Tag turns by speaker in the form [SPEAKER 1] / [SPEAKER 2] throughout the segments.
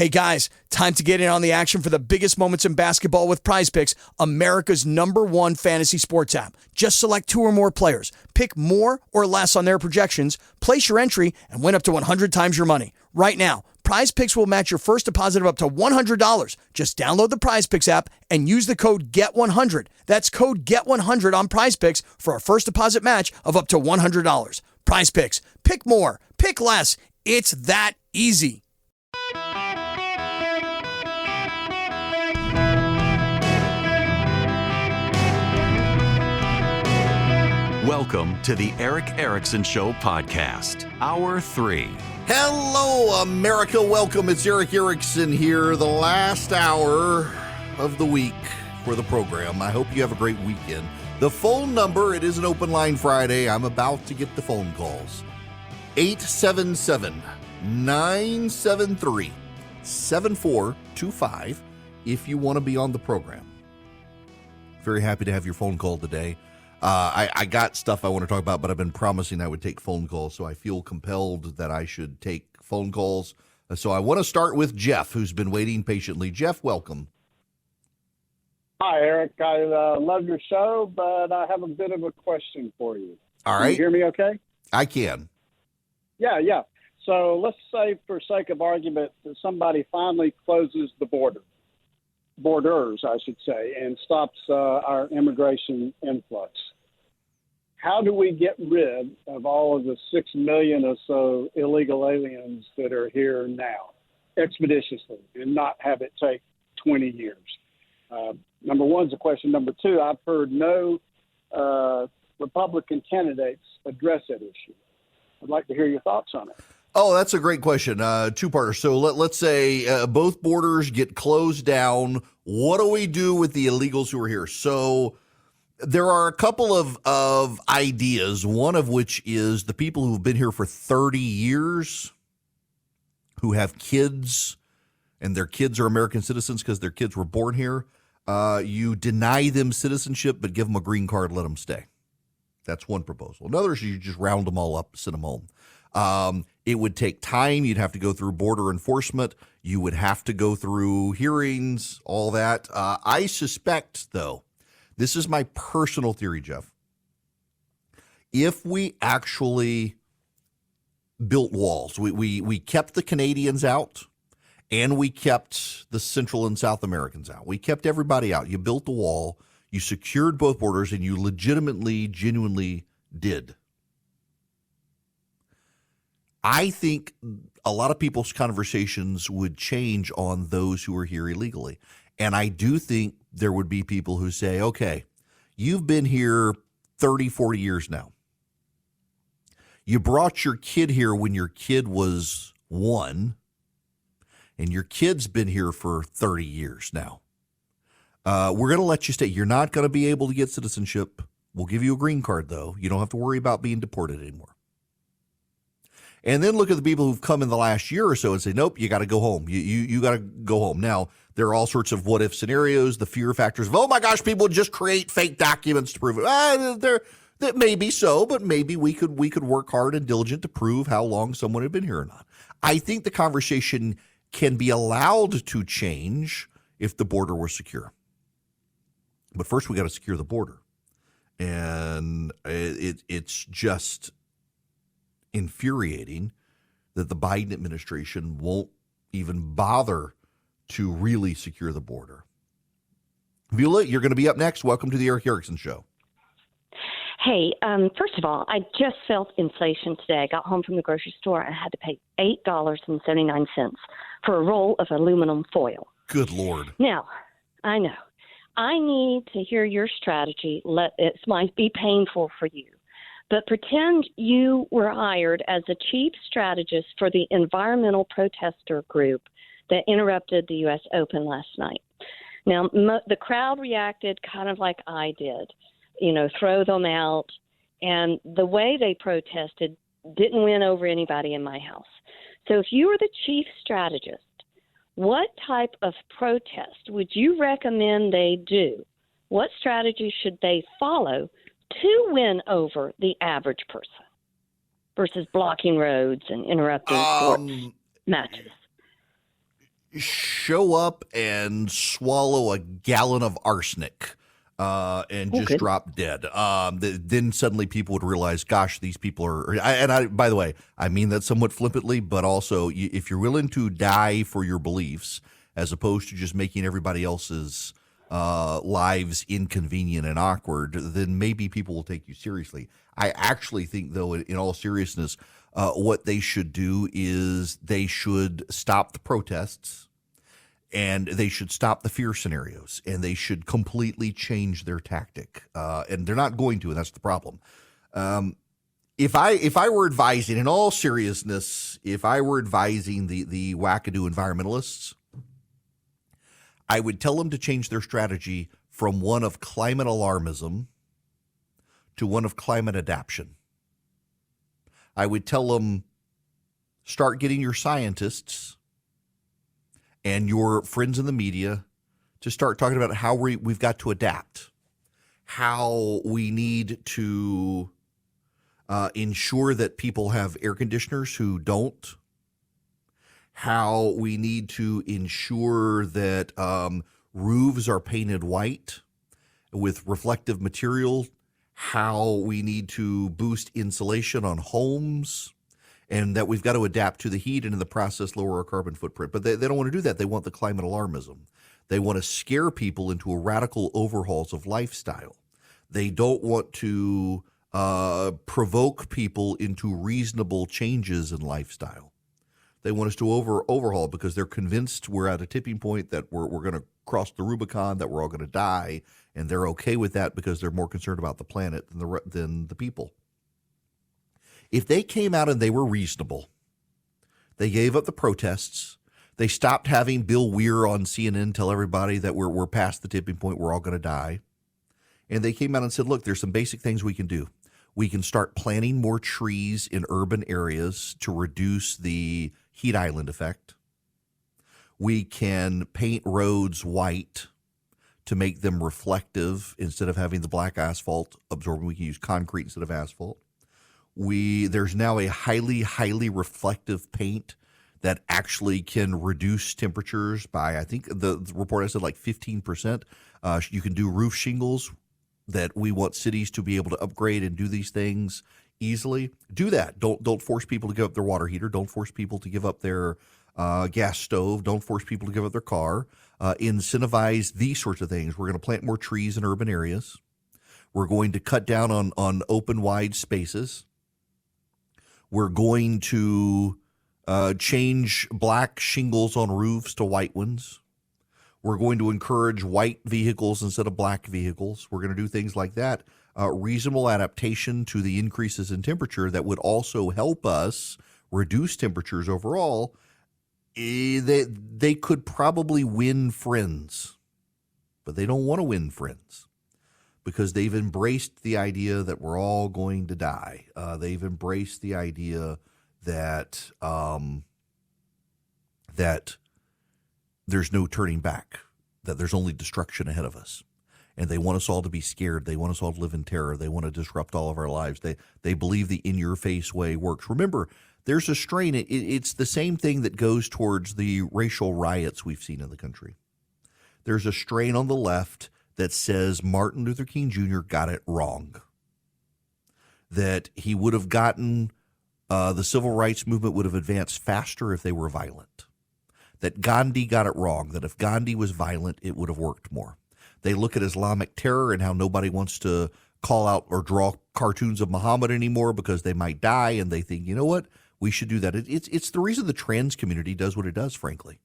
[SPEAKER 1] Hey guys, time to get in on the action for the biggest moments in basketball with Prize Picks, America's #1 fantasy sports app. Just select 2 or more players, pick more or less on their projections, place your entry, and win up to 100 times your money. Right now, Prize Picks will match your first deposit of up to $100. Just download the Prize Picks app and use the code GET100. That's code GET100 on Prize Picks for a first deposit match of up to $100. Prize Picks. Pick more. Pick less. It's that easy.
[SPEAKER 2] Welcome to the Eric Erickson Show podcast, Hour 3.
[SPEAKER 3] Hello, America. Welcome. It's Eric Erickson here, the last hour of the week for the program. I hope you have a great weekend. The phone number, it is an open line Friday. I'm about to get the phone calls. 877-973-7425 if you want to be on the program. Very happy to have your phone call today. I got stuff I want to talk about, but I've been promising I would take phone calls, so I feel compelled that I should take phone calls. So I want to start with Jeff, who's been waiting patiently. Jeff, welcome.
[SPEAKER 4] Hi, Eric. I love your show, but I have a bit of a question for you.
[SPEAKER 3] All right.
[SPEAKER 4] Can you hear me okay?
[SPEAKER 3] I can.
[SPEAKER 4] Yeah. So let's say, for sake of argument, that somebody finally closes the borders, I should say, and stops our immigration influx. How do we get rid of all of the 6 million or so illegal aliens that are here now expeditiously and not have it take 20 years? Number one is a question. Number two, I've heard no Republican candidates address that issue. I'd like to hear your thoughts on it.
[SPEAKER 3] Oh, that's a great question. Two-parter. So let's say both borders get closed down. What do we do with the illegals who are here? So there are a couple of ideas, one of which is the people who've been here for 30 years, who have kids, and their kids are American citizens because their kids were born here. You deny them citizenship, but give them a green card, let them stay. That's one proposal. Another is you just round them all up, send them home. It would take time. You'd have to go through border enforcement. You would have to go through hearings, all that. I suspect, though, this is my personal theory, Jeff. If we actually built walls, we kept the Canadians out, and we kept the Central and South Americans out. We kept everybody out. You built the wall, you secured both borders, and you legitimately, genuinely did. I think a lot of people's conversations would change on those who are here illegally. And I do think there would be people who say, okay, you've been here 30, 40 years now. You brought your kid here when your kid was 1, and your kid's been here for 30 years now. We're going to let you stay. You're not going to be able to get citizenship. We'll give you a green card, though. You don't have to worry about being deported anymore. And then look at the people who've come in the last year or so and say, nope, you got to go home. You got to go home. Now, there are all sorts of what-if scenarios, the fear factors of, oh, my gosh, people just create fake documents to prove it. That may be so, but maybe we could work hard and diligent to prove how long someone had been here or not. I think the conversation can be allowed to change if the border were secure. But first, we got to secure the border. And it's just infuriating that the Biden administration won't even bother to really secure the border. Viola, you're going to be up next. Welcome to the Eric Erickson Show.
[SPEAKER 5] Hey, first of all, I just felt inflation today. I got home from the grocery store and I had to pay $8.79 for a roll of aluminum foil.
[SPEAKER 3] Good Lord.
[SPEAKER 5] Now, I know. I need to hear your strategy. It might be painful for you. But pretend you were hired as a chief strategist for the environmental protester group that interrupted the U.S. Open last night. Now, the crowd reacted kind of like I did, throw them out. And the way they protested didn't win over anybody in my house. So if you were the chief strategist, what type of protest would you recommend they do? What strategy should they follow to win over the average person versus blocking roads and interrupting sports matches?
[SPEAKER 3] show up and swallow a gallon of arsenic and just drop dead. Then suddenly people would realize, gosh, these people are. By the way, I mean that somewhat flippantly, but also if you're willing to die for your beliefs, as opposed to just making everybody else's lives inconvenient and awkward, then maybe people will take you seriously. I actually think, though, in all seriousness, what they should do is they should stop the protests and they should stop the fear scenarios and they should completely change their tactic. And they're not going to, and that's the problem. If I were advising, in all seriousness, if I were advising the wackadoo environmentalists, I would tell them to change their strategy from one of climate alarmism to one of climate adaptation. I would tell them, start getting your scientists and your friends in the media to start talking about how we've got to adapt, how we need to ensure that people have air conditioners who don't, how we need to ensure that roofs are painted white with reflective material, how we need to boost insulation on homes, and that we've got to adapt to the heat and in the process lower our carbon footprint. But they don't want to do that. They want the climate alarmism. They want to scare people into a radical overhauls of lifestyle. They don't want to provoke people into reasonable changes in lifestyle. They want us to overhaul because they're convinced we're at a tipping point, that we're going to cross the Rubicon, that we're all going to die, and they're okay with that because they're more concerned about the planet than the people. If they came out and they were reasonable, they gave up the protests, they stopped having Bill Weir on CNN tell everybody that we're past the tipping point, we're all going to die, and they came out and said, look, there's some basic things we can do. We can start planting more trees in urban areas to reduce the heat island effect. We can paint roads white to make them reflective instead of having the black asphalt absorbing. We can use concrete instead of asphalt. There's now a highly, highly reflective paint that actually can reduce temperatures by, I think the report I said like 15%. You can do roof shingles that we want cities to be able to upgrade and do these things easily. Do that. Don't force people to give up their water heater. Don't force people to give up their gas stove. Don't force people to give up their car. Incentivize these sorts of things. We're going to plant more trees in urban areas. We're going to cut down on open, wide spaces. We're going to change black shingles on roofs to white ones. We're going to encourage white vehicles instead of black vehicles. We're going to do things like that. Reasonable adaptation to the increases in temperature that would also help us reduce temperatures overall. They could probably win friends, but they don't want to win friends because they've embraced the idea that we're all going to die. They've embraced the idea that that there's no turning back, that there's only destruction ahead of us. And they want us all to be scared. They want us all to live in terror. They want to disrupt all of our lives. They believe the in-your-face way works. Remember, there's a strain. It's the same thing that goes towards the racial riots we've seen in the country. There's a strain on the left that says Martin Luther King Jr. got it wrong, that he would have gotten the civil rights movement would have advanced faster if they were violent, that Gandhi got it wrong, that if Gandhi was violent, it would have worked more. They look at Islamic terror and how nobody wants to call out or draw cartoons of Muhammad anymore because they might die, and they think, you know what, we should do that. It's the reason the trans community does what it does, frankly.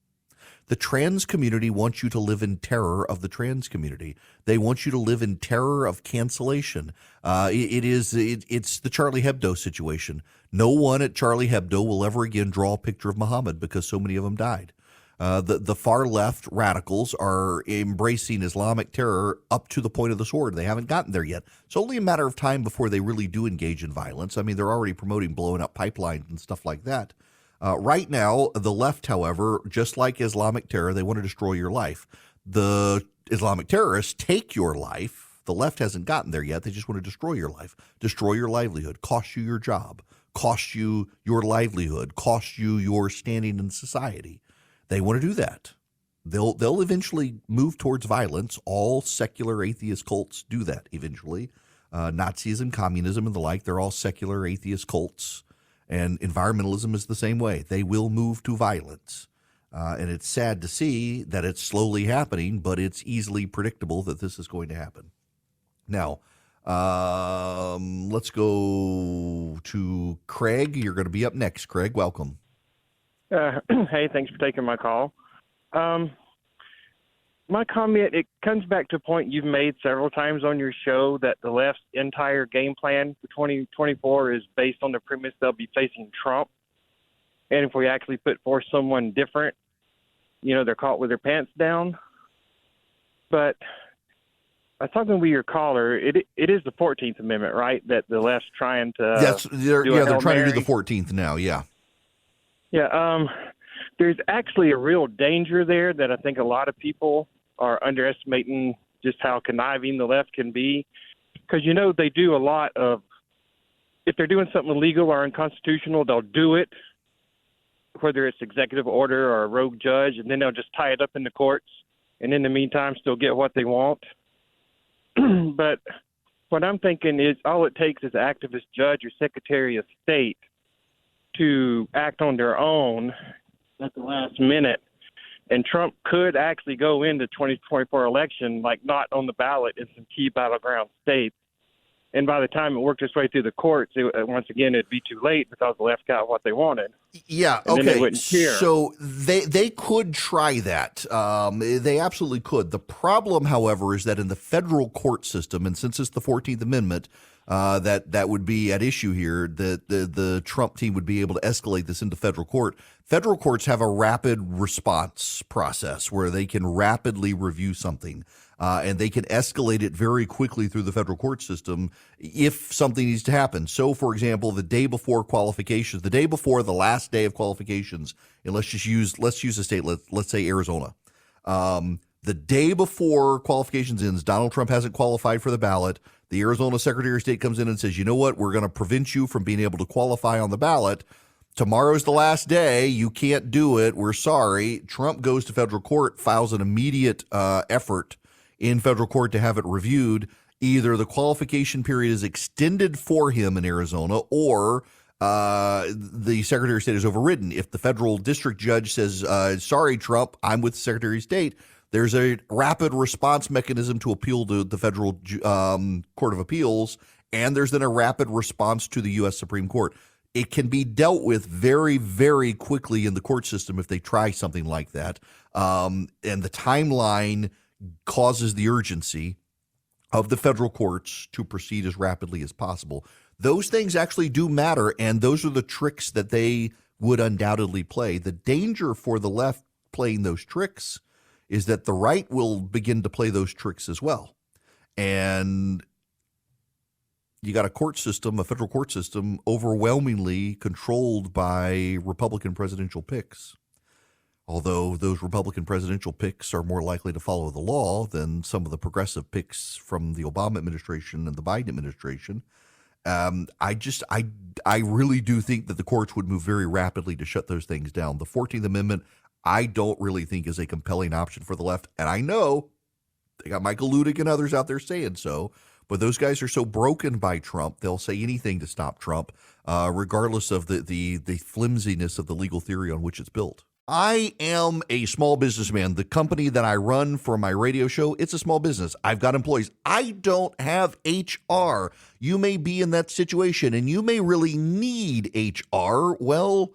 [SPEAKER 3] The trans community wants you to live in terror of the trans community. They want you to live in terror of cancellation. It's the Charlie Hebdo situation. No one at Charlie Hebdo will ever again draw a picture of Muhammad because so many of them died. The far left radicals are embracing Islamic terror up to the point of the sword. They haven't gotten there yet. It's only a matter of time before they really do engage in violence. I mean, they're already promoting blowing up pipelines and stuff like that. Right now, the left, however, just like Islamic terror, they want to destroy your life. The Islamic terrorists take your life. The left hasn't gotten there yet. They just want to destroy your life, destroy your livelihood, cost you your job, cost you your livelihood, cost you your standing in society. They want to do that. They'll eventually move towards violence. All secular atheist cults do that eventually. Nazism, communism, and the like, they're all secular atheist cults. And environmentalism is the same way. They will move to violence. And it's sad to see that it's slowly happening, but it's easily predictable that this is going to happen. Now, let's go to Craig. You're going to be up next. Craig, welcome.
[SPEAKER 6] Hey, thanks for taking my call. My comment, it comes back to a point you've made several times on your show that the left's entire game plan for 2024 is based on the premise they'll be facing Trump. And if we actually put forth someone different, they're caught with their pants down. But I was talking with your caller. It is the 14th Amendment, right, that the left's trying to
[SPEAKER 3] they're trying to do the 14th now, yeah.
[SPEAKER 6] Yeah, there's actually a real danger there that I think a lot of people are underestimating just how conniving the left can be. Because, they do a lot of, if they're doing something illegal or unconstitutional, they'll do it, whether it's executive order or a rogue judge, and then they'll just tie it up in the courts, and in the meantime still get what they want. But what I'm thinking is all it takes is an activist judge or secretary of state to act on their own at the last minute. And Trump could actually go into 2024 election, not on the ballot in some key battleground states. And by the time it worked its way through the courts, once again, it'd be too late because the left got what they wanted.
[SPEAKER 3] Yeah,
[SPEAKER 6] and
[SPEAKER 3] okay.
[SPEAKER 6] Then they wouldn't care.
[SPEAKER 3] So they could try that. They absolutely could. The problem, however, is that in the federal court system, and since it's the 14th Amendment, that would be at issue here, that the Trump team would be able to escalate this into federal court. Federal courts have a rapid response process where they can rapidly review something. And they can escalate it very quickly through the federal court system if something needs to happen. So, for example, the day before qualifications, the day before the last day of qualifications, and let's use a state, let's say Arizona. The day before qualifications ends, Donald Trump hasn't qualified for the ballot. The Arizona Secretary of State comes in and says, you know what, we're going to prevent you from being able to qualify on the ballot. Tomorrow's the last day. You can't do it. We're sorry. Trump goes to federal court, files an immediate effort in federal court to have it reviewed. Either the qualification period is extended for him in Arizona or the Secretary of State is overridden. If the federal district judge says, sorry, Trump, I'm with the Secretary of State, there's a rapid response mechanism to appeal to the federal Court of Appeals, and there's then a rapid response to the U.S. Supreme Court. It can be dealt with very, very quickly in the court system if they try something like that. And the timeline causes the urgency of the federal courts to proceed as rapidly as possible. Those things actually do matter, and those are the tricks that they would undoubtedly play. The danger for the left playing those tricks is that the right will begin to play those tricks as well. And you got a court system, a federal court system, overwhelmingly controlled by Republican presidential picks. Although those Republican presidential picks are more likely to follow the law than some of the progressive picks from the Obama administration and the Biden administration, I really do think that the courts would move very rapidly to shut those things down. The 14th Amendment, I don't really think is a compelling option for the left. And I know they got Michael Ludick and others out there saying so, but those guys are so broken by Trump, they'll say anything to stop Trump, regardless of the flimsiness of the legal theory on which it's built. I am a small businessman. The company that I run for my radio show, it's a small business. I've got employees. I don't have HR. You may be in that situation and you may really need HR. Well,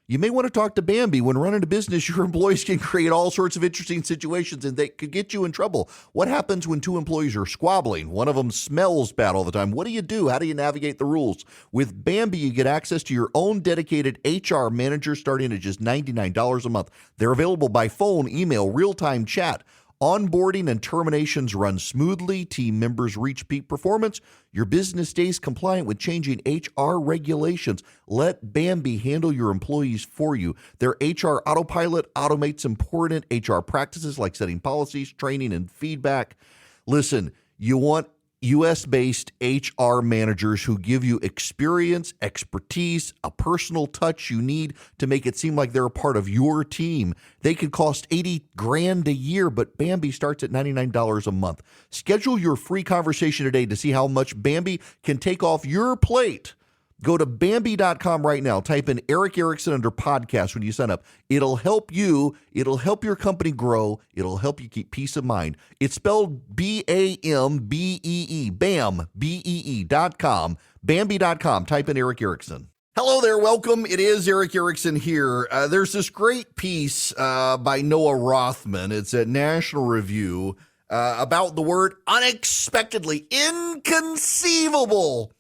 [SPEAKER 3] you may want to talk to Bambi. When running a business, your employees can create all sorts of interesting situations and they could get you in trouble. What happens when two employees are squabbling? One of them smells bad all the time. What do you do? How do you navigate the rules? With Bambi, you get access to your own dedicated HR manager starting at just $99 a month. They're available by phone, email, real-time chat. Onboarding and terminations run smoothly. Team members reach peak performance. Your business stays compliant with changing HR regulations. Let Bambi handle your employees for you. Their HR autopilot automates important HR practices like setting policies, training, and feedback. Listen, you want U.S.-based HR managers who give you experience, expertise, a personal touch you need to make it seem like they're a part of your team. They could cost $80,000 a year, but Bambee starts at $99 a month. Schedule your free conversation today to see how much Bambee can take off your plate. Go to Bambee.com right now. Type in Eric Erickson under podcast when you sign up. It'll help you. It'll help your company grow. It'll help you keep peace of mind. It's spelled B-A-M-B-E-E. BAM, B-E-E.com. Bambee.com. Type in Eric Erickson. Hello there. Welcome. It is Eric Erickson here. There's this great piece by Noah Rothman. It's at National Review about the word unexpectedly, inconceivable.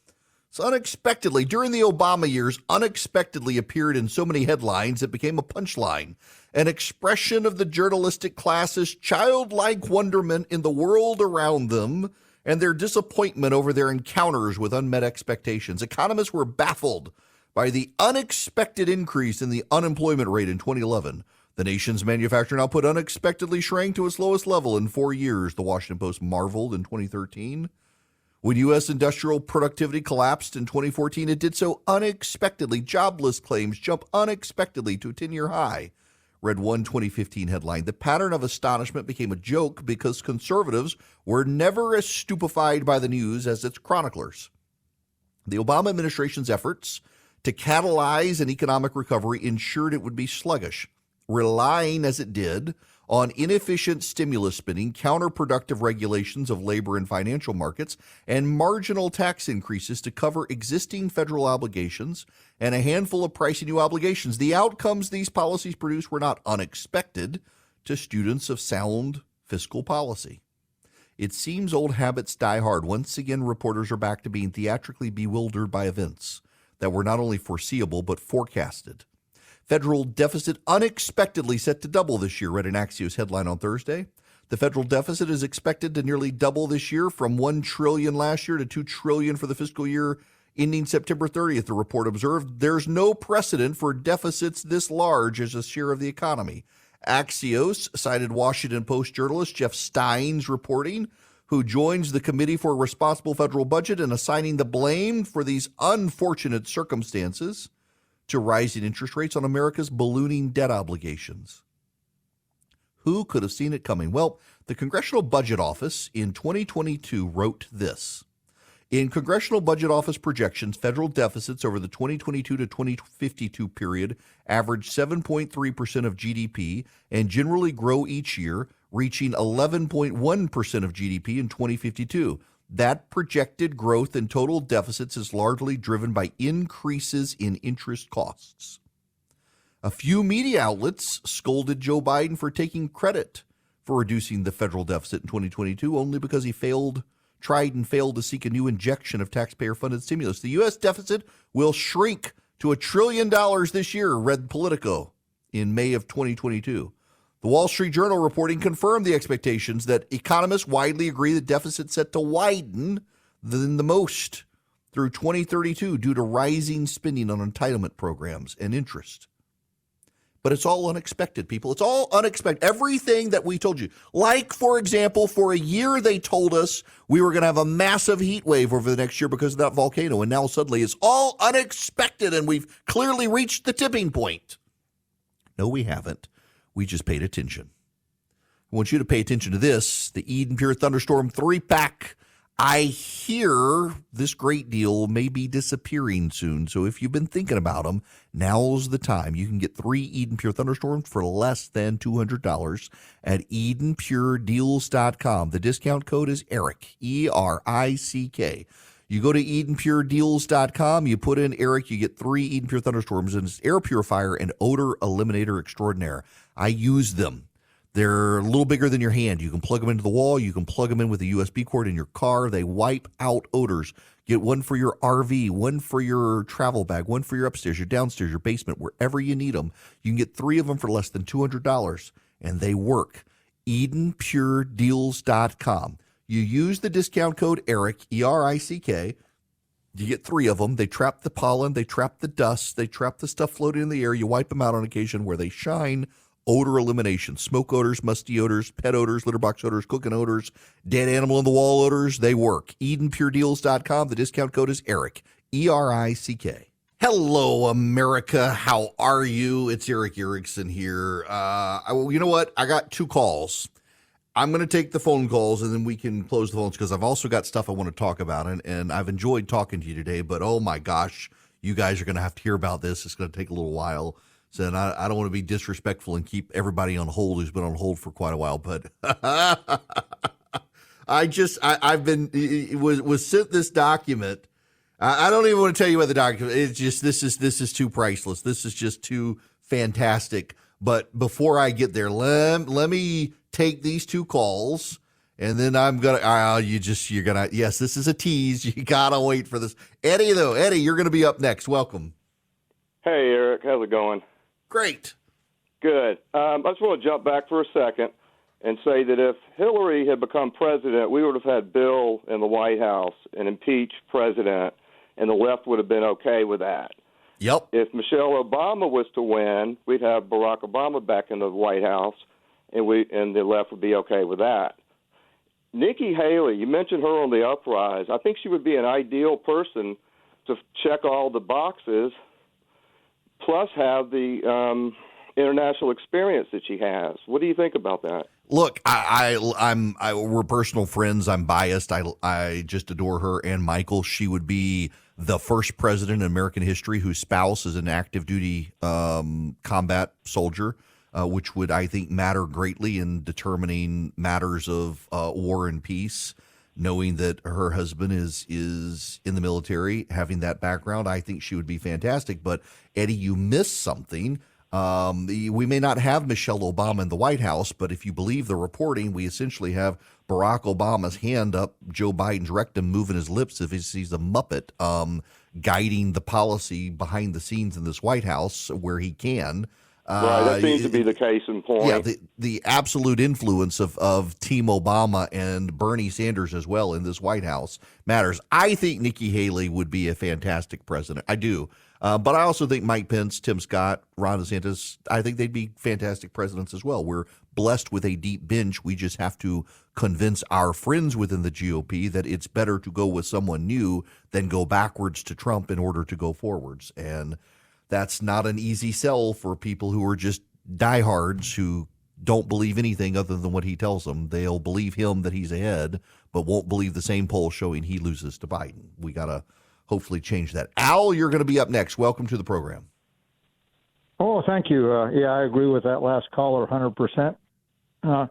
[SPEAKER 3] So unexpectedly, during the Obama years, unexpectedly appeared in so many headlines it became a punchline, an expression of the journalistic class's childlike wonderment in the world around them and their disappointment over their encounters with unmet expectations. Economists were baffled by the unexpected increase in the unemployment rate in 2011. The nation's manufacturing output unexpectedly shrank to its lowest level in 4 years, the Washington Post marveled in 2013. When U.S. industrial productivity collapsed in 2014, it did so unexpectedly. Jobless claims jump unexpectedly to a 10-year high. Read one 2015 headline. The pattern of astonishment became a joke because conservatives were never as stupefied by the news as its chroniclers. The Obama administration's efforts to catalyze an economic recovery ensured it would be sluggish, relying as it did on inefficient stimulus spending, counterproductive regulations of labor and financial markets, and marginal tax increases to cover existing federal obligations and a handful of pricey new obligations. The outcomes these policies produced were not unexpected to students of sound fiscal policy. It seems old habits die hard. Once again, reporters are back to being theatrically bewildered by events that were not only foreseeable but forecasted. Federal deficit unexpectedly set to double this year, read an Axios headline on Thursday. The federal deficit is expected to nearly double this year from $1 trillion last year to $2 trillion for the fiscal year ending September 30th, the report observed. There's no precedent for deficits this large as a share of the economy. Axios cited Washington Post journalist Jeff Stein's reporting, who joins the Committee for a Responsible Federal Budget in assigning the blame for these unfortunate circumstances to rising interest rates on America's ballooning debt obligations. Who could have seen it coming? Well, the Congressional Budget Office in 2022 wrote this. In Congressional Budget Office projections, federal deficits over the 2022 to 2052 period average 7.3% of GDP and generally grow each year, reaching 11.1% of GDP in 2052. That projected growth in total deficits is largely driven by increases in interest costs. A few media outlets scolded Joe Biden for taking credit for reducing the federal deficit in 2022 only because he tried and failed to seek a new injection of taxpayer-funded stimulus. The U.S. deficit will shrink to $1 trillion this year, read Politico in May of 2022. The Wall Street Journal reporting confirmed the expectations that economists widely agree the deficit set to widen than the most through 2032 due to rising spending on entitlement programs and interest. But it's all unexpected, people. It's all unexpected. Everything that we told you. Like, for example, for a year they told us we were going to have a massive heat wave over the next year because of that volcano. And now suddenly it's all unexpected and we've clearly reached the tipping point. No, we haven't. We just paid attention. I want you to pay attention to this, the Eden Pure Thunderstorm 3-pack. I hear this great deal may be disappearing soon, so if you've been thinking about them, now's the time. You can get 3 Eden Pure Thunderstorms for less than $200 at EdenPureDeals.com. The discount code is ERICK, E-R-I-C-K. You go to EdenPureDeals.com, you put in Eric, you get 3 Eden Pure Thunderstorms, and it's air purifier and odor eliminator extraordinaire. I use them. They're a little bigger than your hand. You can plug them into the wall. You can plug them in with a USB cord in your car. They wipe out odors. Get one for your RV, one for your travel bag, one for your upstairs, your downstairs, your basement, wherever you need them. You can get 3 of them for less than $200, and they work. EdenPureDeals.com. You use the discount code ERICK, E-R-I-C-K. You get 3 of them. They trap the pollen. They trap the dust. They trap the stuff floating in the air. You wipe them out on occasion where they shine odor elimination. Smoke odors, musty odors, pet odors, litter box odors, cooking odors, dead animal in the wall odors, they work. EdenPureDeals.com. The discount code is ERIC, ERICK. Hello, America. How are you? It's Eric Erickson here. You know what? I got 2 calls. I'm going to take the phone calls and then we can close the phones because I've also got stuff I want to talk about. And I've enjoyed talking to you today, but oh my gosh, you guys are going to have to hear about this. It's going to take a little while. So I don't want to be disrespectful and keep everybody on hold who's been on hold for quite a while, but I've been sent this document. I don't even want to tell you about the document. It's just, this is too priceless. This is just too fantastic. But before I get there, let me take these 2 calls, and then I'm going to, yes, this is a tease. You got to wait for this. Eddie, you're going to be up next. Welcome.
[SPEAKER 7] Hey, Eric. How's it going?
[SPEAKER 3] Great.
[SPEAKER 7] Good. I just want to jump back for a second and say that if Hillary had become president, we would have had Bill in the White House and impeached president, and the left would have been okay with that.
[SPEAKER 3] Yep.
[SPEAKER 7] If Michelle Obama was to win, we'd have Barack Obama back in the White House, and the left would be okay with that. Nikki Haley, you mentioned her on the uprise. I think she would be an ideal person to check all the boxes, plus have the international experience that she has. What do you think about that?
[SPEAKER 3] Look, we're personal friends. I'm biased. I just adore her and Michael. She would be the first president in American history whose spouse is an active duty combat soldier, which would, I think, matter greatly in determining matters of war and peace. Knowing that her husband is in the military, having that background, I think she would be fantastic. But Eddie, you missed something. We may not have Michelle Obama in the White House, but if you believe the reporting, we essentially have Barack Obama's hand up Joe Biden's rectum, moving his lips if he sees a Muppet, guiding the policy behind the scenes in this White House where he can.
[SPEAKER 7] Right, that seems to be the case in point.
[SPEAKER 3] Yeah, the absolute influence of Team Obama and Bernie Sanders as well in this White House matters. I think Nikki Haley would be a fantastic president. I do. But I also think Mike Pence, Tim Scott, Ron DeSantis, I think they'd be fantastic presidents as well. We're blessed with a deep bench. We just have to convince our friends within the GOP that it's better to go with someone new than go backwards to Trump in order to go forwards. And that's not an easy sell for people who are just diehards who don't believe anything other than what he tells them. They'll believe him that he's ahead, but won't believe the same poll showing he loses to Biden. We got to hopefully change that. Al, you're going to be up next. Welcome to the program.
[SPEAKER 8] Oh, thank you. I agree with that last caller 100%. I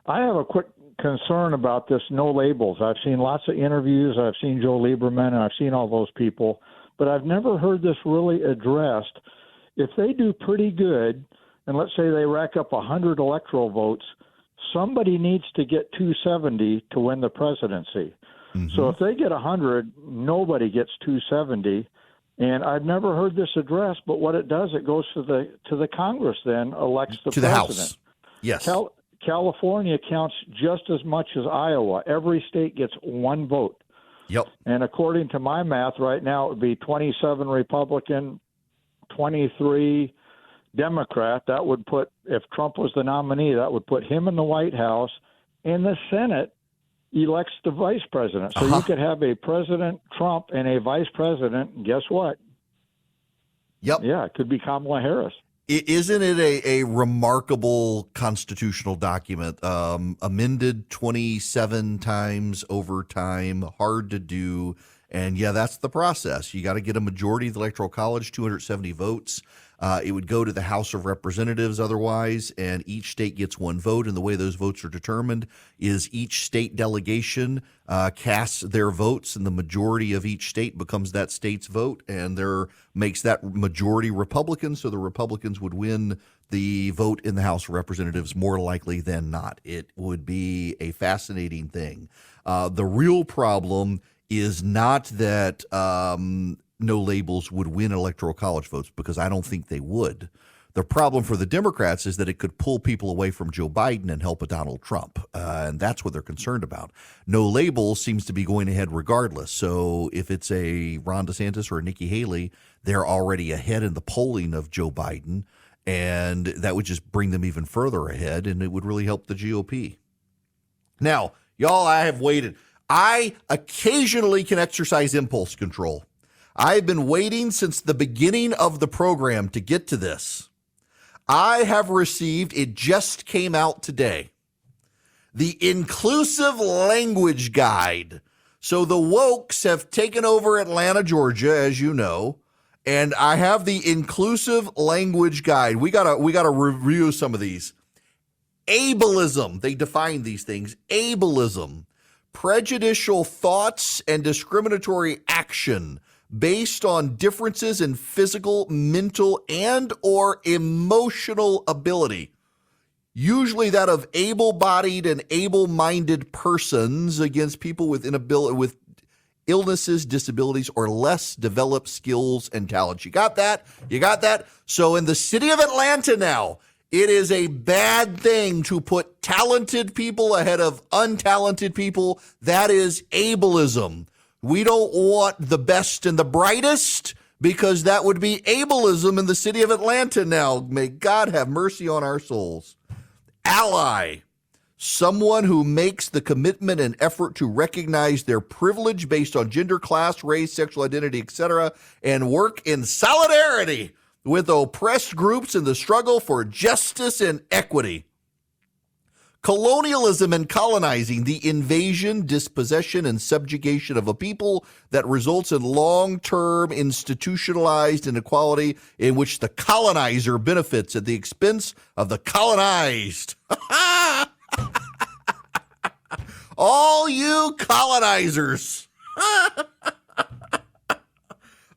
[SPEAKER 8] have a quick concern about this no labels. I've seen lots of interviews. I've seen Joe Lieberman, and I've seen all those people, but I've never heard this really addressed. If they do pretty good, and let's say they rack up 100 electoral votes, somebody needs to get 270 to win the presidency. Mm-hmm. So if they get 100, nobody gets 270. And I've never heard this addressed, but what it does, it goes to the Congress then, elects the president.
[SPEAKER 3] House. Yes.
[SPEAKER 8] California counts just as much as Iowa. Every state gets 1 vote.
[SPEAKER 3] Yep.
[SPEAKER 8] And according to my math right now, it would be 27 Republican, 23 Democrat. That would put, if Trump was the nominee, that would put him in the White House, and the Senate elects the vice president. So you could have a President Trump and a vice president. Guess what?
[SPEAKER 3] Yep.
[SPEAKER 8] Yeah, it could be Kamala Harris.
[SPEAKER 3] Isn't it a remarkable constitutional document, amended 27 times over time, hard to do? And yeah, that's the process. You got to get a majority of the Electoral College, 270 votes. It would go to the House of Representatives otherwise, and each state gets 1 vote. And the way those votes are determined is each state delegation casts their votes, and the majority of each state becomes that state's vote, and there makes that majority Republican. So the Republicans would win the vote in the House of Representatives more likely than not. It would be a fascinating thing. The real problem is not that no labels would win Electoral College votes, because I don't think they would. The problem for the Democrats is that it could pull people away from Joe Biden and help a Donald Trump, and that's what they're concerned about. No labels seems to be going ahead regardless. So if it's a Ron DeSantis or a Nikki Haley, they're already ahead in the polling of Joe Biden. And that would just bring them even further ahead, and it would really help the GOP. Now, y'all, I have waited. I occasionally can exercise impulse control. I've been waiting since the beginning of the program to get to this. I have received, it just came out today, the Inclusive Language Guide. So the wokes have taken over Atlanta, Georgia, as you know, and I have the Inclusive Language Guide. We gotta review some of these. Ableism, they define these things. Ableism, prejudicial thoughts and discriminatory action based on differences in physical, mental, and or emotional ability, usually that of able-bodied and able-minded persons against people with illnesses, disabilities, or less developed skills and talents. You got that? You got that? So in the city of Atlanta now, it is a bad thing to put talented people ahead of untalented people. That is ableism. We don't want the best and the brightest because that would be ableism in the city of Atlanta now. May God have mercy on our souls. Ally, someone who makes the commitment and effort to recognize their privilege based on gender, class, race, sexual identity, etc., and work in solidarity with oppressed groups in the struggle for justice and equity. Colonialism and colonizing, the invasion, dispossession, and subjugation of a people that results in long-term institutionalized inequality in which the colonizer benefits at the expense of the colonized. All you colonizers.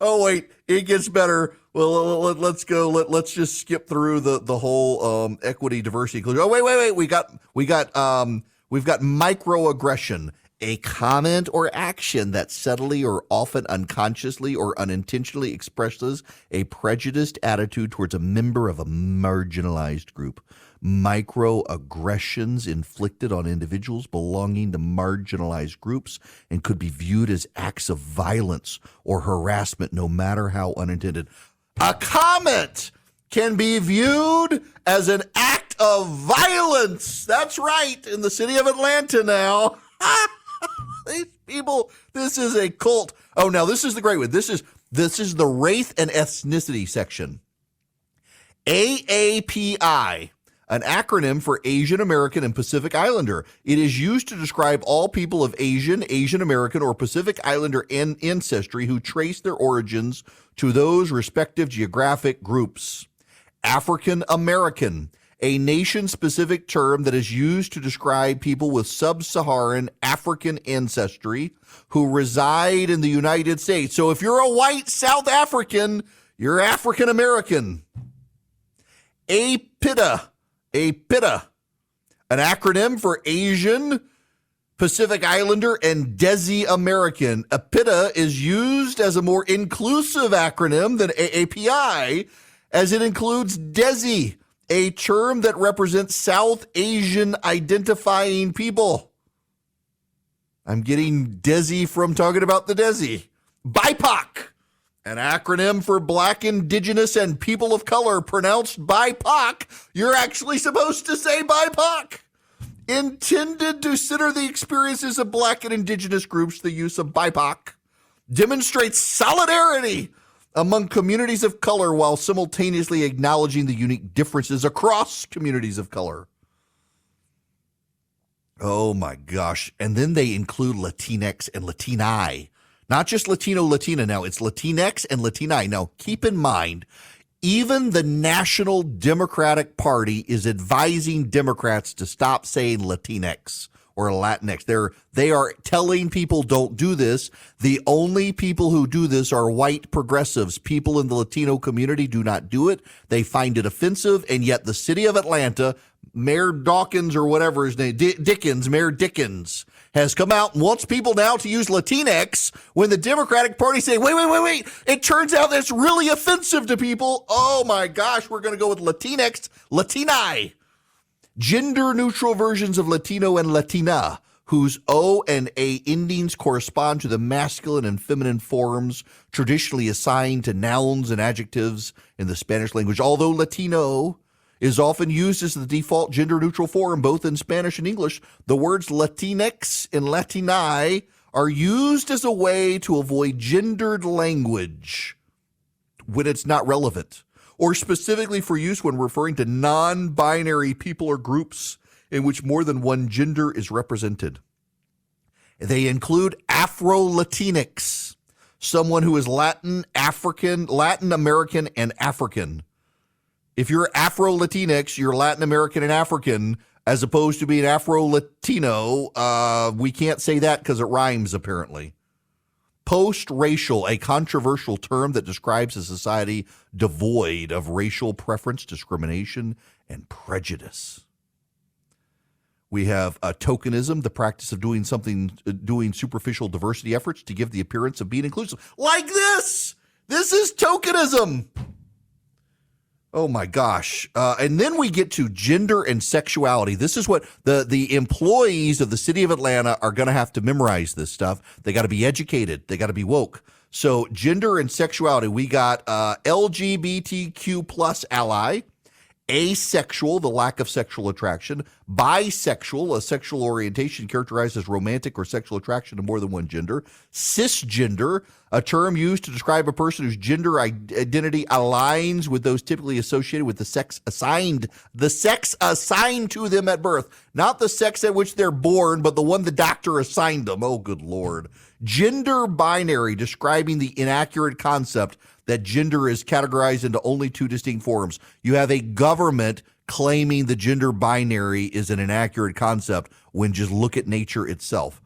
[SPEAKER 3] Oh, wait, it gets better. Well, let's go. Let's just skip through the whole equity, diversity, inclusion. Oh, wait. We've got microaggression, a comment or action that subtly or often unconsciously or unintentionally expresses a prejudiced attitude towards a member of a marginalized group. Microaggressions inflicted on individuals belonging to marginalized groups and could be viewed as acts of violence or harassment, no matter how unintended. A comment can be viewed as an act of violence. That's right, in the city of Atlanta now. These people, this is a cult. Oh, now this is the great one. This is the race and ethnicity section. AAPI, an acronym for Asian American and Pacific Islander. It is used to describe all people of Asian, Asian American, or Pacific Islander ancestry who trace their origins to those respective geographic groups. African American, a nation-specific term that is used to describe people with sub-Saharan African ancestry who reside in the United States. So if you're a white South African, you're African American. APITA, an acronym for Asian, Pacific Islander, and Desi American. APITA is used as a more inclusive acronym than AAPI, as it includes Desi, a term that represents South Asian identifying people. I'm getting Desi from talking about the Desi. BIPOC, an acronym for Black, Indigenous, and People of Color, pronounced BIPOC. You're actually supposed to say BIPOC. Intended to center the experiences of Black and Indigenous groups, the use of BIPOC demonstrates solidarity among communities of color while simultaneously acknowledging the unique differences across communities of color. Oh my gosh. And then they include Latinx and Latini. Not just Latino, Latina now, it's Latinx and Latini. Now, keep in mind, even the National Democratic Party is advising Democrats to stop saying Latinx or Latinx. They are telling people don't do this. The only people who do this are white progressives. People in the Latino community do not do it. They find it offensive, and yet the city of Atlanta, Mayor Dawkins or whatever his name, Mayor Dickens, has come out and wants people now to use Latinx when the Democratic Party say, wait. It turns out that's really offensive to people. Oh my gosh, we're going to go with Latinx, Latini. Gender neutral versions of Latino and Latina whose O and A endings correspond to the masculine and feminine forms traditionally assigned to nouns and adjectives in the Spanish language. Although Latino is often used as the default gender-neutral form both in Spanish and English, the words Latinx and Latini are used as a way to avoid gendered language when it's not relevant, or specifically for use when referring to non-binary people or groups in which more than one gender is represented. They include Afro-Latinx, someone who is Latin, African, Latin American, and African. If you're Afro-Latinx, you're Latin American and African, as opposed to being Afro-Latino. We can't say that because it rhymes, apparently. Post-racial, a controversial term that describes a society devoid of racial preference, discrimination, and prejudice. We have tokenism, the practice of doing superficial diversity efforts to give the appearance of being inclusive. Like this! This is tokenism! Oh my gosh. And then we get to gender and sexuality. This is what the employees of the city of Atlanta are going to have to memorize this stuff. They got to be educated. They got to be woke. So gender and sexuality, we got LGBTQ plus ally, asexual, the lack of sexual attraction, bisexual, a sexual orientation characterized as romantic or sexual attraction to more than one gender, cisgender, a term used to describe a person whose gender identity aligns with those typically associated with the sex assigned to them at birth, not the sex at which they're born, but the one the doctor assigned them. Oh, good Lord. Gender binary, describing the inaccurate concept that gender is categorized into only two distinct forms. You have a government claiming the gender binary is an inaccurate concept when just look at nature itself.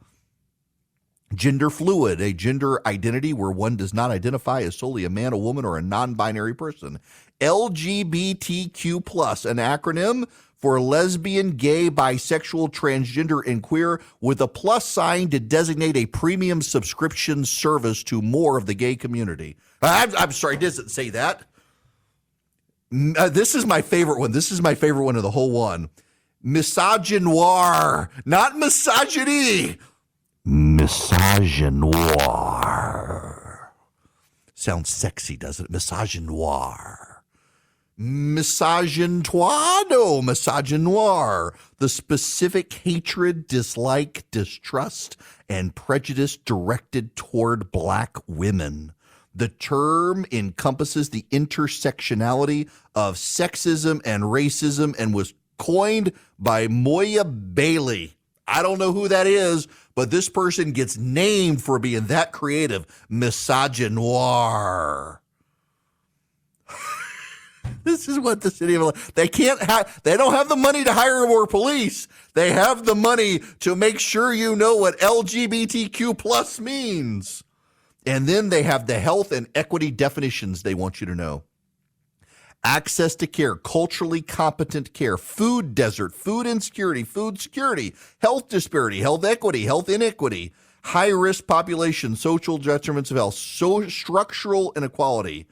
[SPEAKER 3] Gender fluid, a gender identity where one does not identify as solely a man, a woman, or a non-binary person. LGBTQ plus, an acronym for lesbian, gay, bisexual, transgender, and queer, with a plus sign to designate a premium subscription service to more of the gay community. I'm sorry, it doesn't say that. This is my favorite one. This is my favorite one of the whole one. Misogynoir, not misogyny. Misogynoir. Sounds sexy, doesn't it? Misogynoir. Misogynoir? No, misogynoir. The specific hatred, dislike, distrust, and prejudice directed toward black women. The term encompasses the intersectionality of sexism and racism and was coined by Moya Bailey. I don't know who that is, but this person gets named for being that creative. Misogynoir. This is what the city of they don't have the money to hire more police. They have the money to make sure you know what LGBTQ plus means. And then they have the health and equity definitions they want you to know. Access to care, culturally competent care, food desert, food insecurity, food security, health disparity, health equity, health inequity, high-risk population, social detriments of health, structural inequality,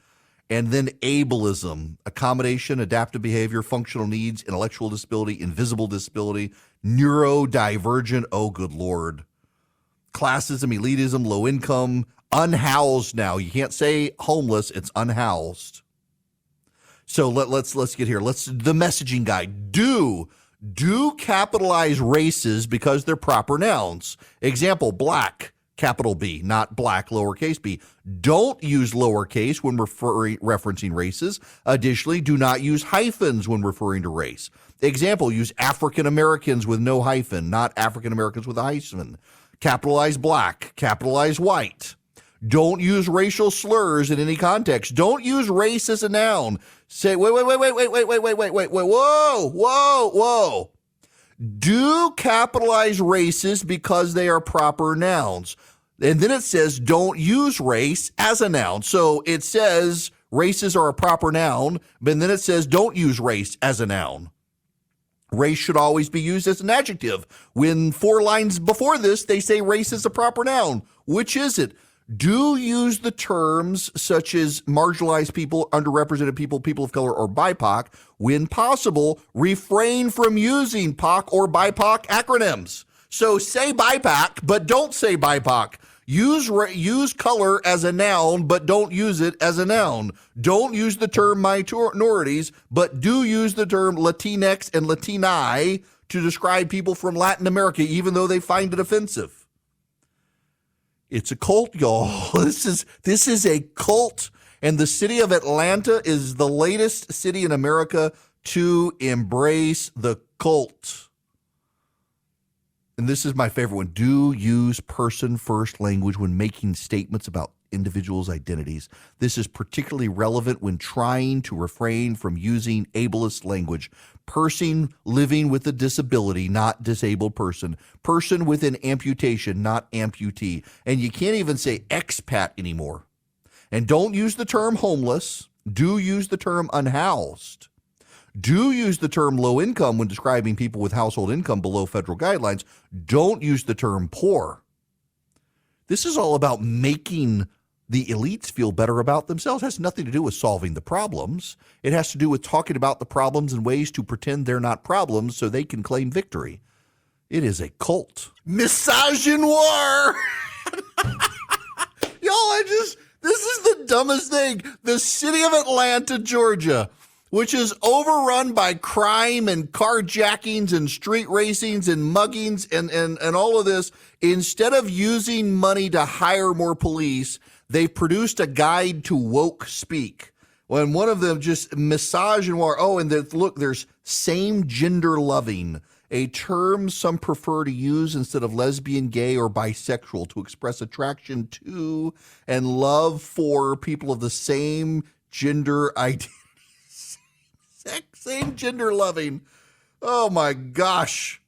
[SPEAKER 3] and then ableism, accommodation, adaptive behavior, functional needs, intellectual disability, invisible disability, neurodivergent, oh good Lord, classism, elitism, low income, unhoused now. You can't say homeless, it's unhoused. So let's get here. The messaging guide. Do capitalize races because they're proper nouns. Example, black, capital B, not black, lowercase b. Don't use lowercase when referencing races. Additionally, do not use hyphens when referring to race. Example, use African Americans with no hyphen, not African Americans with a hyphen. Capitalize black, capitalize white. Don't use racial slurs in any context. Don't use race as a noun. Say, wait, whoa. Do capitalize races because they are proper nouns. And then it says don't use race as a noun. So it says races are a proper noun, but then it says don't use race as a noun. Race should always be used as an adjective. When 4 lines before this, they say race is a proper noun. Which is it? Do use the terms such as marginalized people, underrepresented people, people of color, or BIPOC. When possible, refrain from using POC or BIPOC acronyms. So say BIPOC, but don't say BIPOC. Use color as a noun, but don't use it as a noun. Don't use the term minorities, but do use the term Latinx and Latini to describe people from Latin America, even though they find it offensive. It's a cult, y'all. This is a cult, and the city of Atlanta is the latest city in America to embrace the cult. And this is my favorite one. Do use person-first language when making statements about individuals' identities. This is particularly relevant when trying to refrain from using ableist language. Person living with a disability, not disabled person. Person with an amputation, not amputee. And you can't even say expat anymore. And don't use the term homeless. Do use the term unhoused. Do use the term low income when describing people with household income below federal guidelines. Don't use the term poor. This is all about making the elites feel better about themselves. It has nothing to do with solving the problems. It has to do with talking about the problems in ways to pretend they're not problems so they can claim victory. It is a cult. Misogynoir! Y'all, this is the dumbest thing. The city of Atlanta, Georgia, which is overrun by crime and carjackings and street racings and muggings and all of this, instead of using money to hire more police, they've produced a guide to woke speak. When one of them just misogynoir. Oh, and there's same gender loving, a term some prefer to use instead of lesbian, gay, or bisexual to express attraction to and love for people of the same gender identity. Same gender loving. Oh my gosh.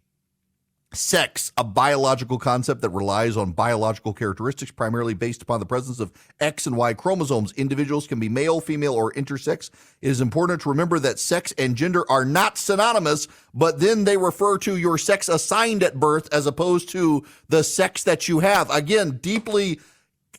[SPEAKER 3] Sex, a biological concept that relies on biological characteristics primarily based upon the presence of X and Y chromosomes. Individuals can be male, female, or intersex. It is important to remember that sex and gender are not synonymous, but then they refer to your sex assigned at birth as opposed to the sex that you have. Again, deeply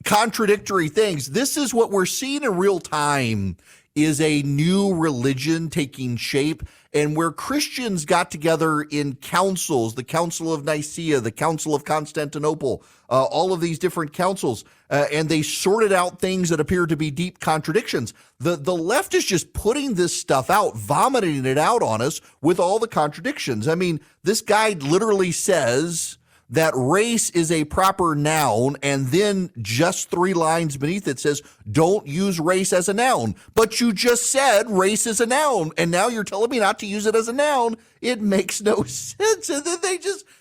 [SPEAKER 3] contradictory things. This is what we're seeing in real time, is a new religion taking shape, and where Christians got together in councils, the Council of Nicaea, the Council of Constantinople, all of these different councils, and they sorted out things that appear to be deep contradictions. The left is just putting this stuff out, vomiting it out on us with all the contradictions. I mean, this guy literally says that race is a proper noun, and then just 3 lines beneath it says, don't use race as a noun. But you just said race is a noun, and now you're telling me not to use it as a noun. It makes no sense. And then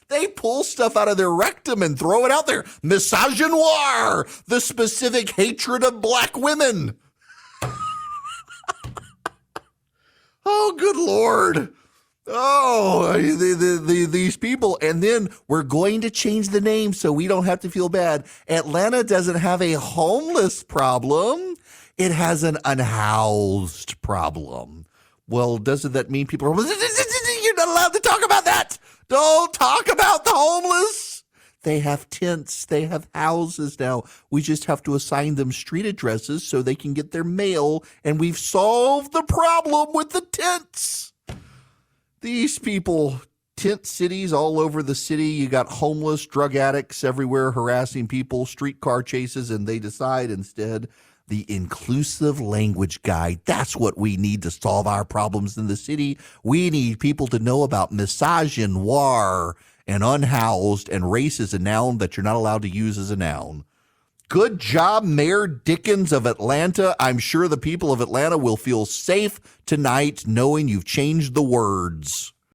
[SPEAKER 3] they pull stuff out of their rectum and throw it out there. Misogynoir, the specific hatred of black women. Oh, good Lord. Oh, these people. And then we're going to change the name so we don't have to feel bad. Atlanta doesn't have a homeless problem. It has an unhoused problem. Well, doesn't that mean people are, you're not allowed to talk about that. Don't talk about the homeless. They have tents. They have houses now. We just have to assign them street addresses so they can get their mail. And we've solved the problem with the tents. These people, tent cities all over the city. You got homeless, drug addicts everywhere harassing people, streetcar chases, and they decide instead the inclusive language guide. That's what we need to solve our problems in the city. We need people to know about misogynoir and unhoused, and race is a noun that you're not allowed to use as a noun. Good job, Mayor Dickens of Atlanta. I'm sure the people of Atlanta will feel safe tonight knowing you've changed the words.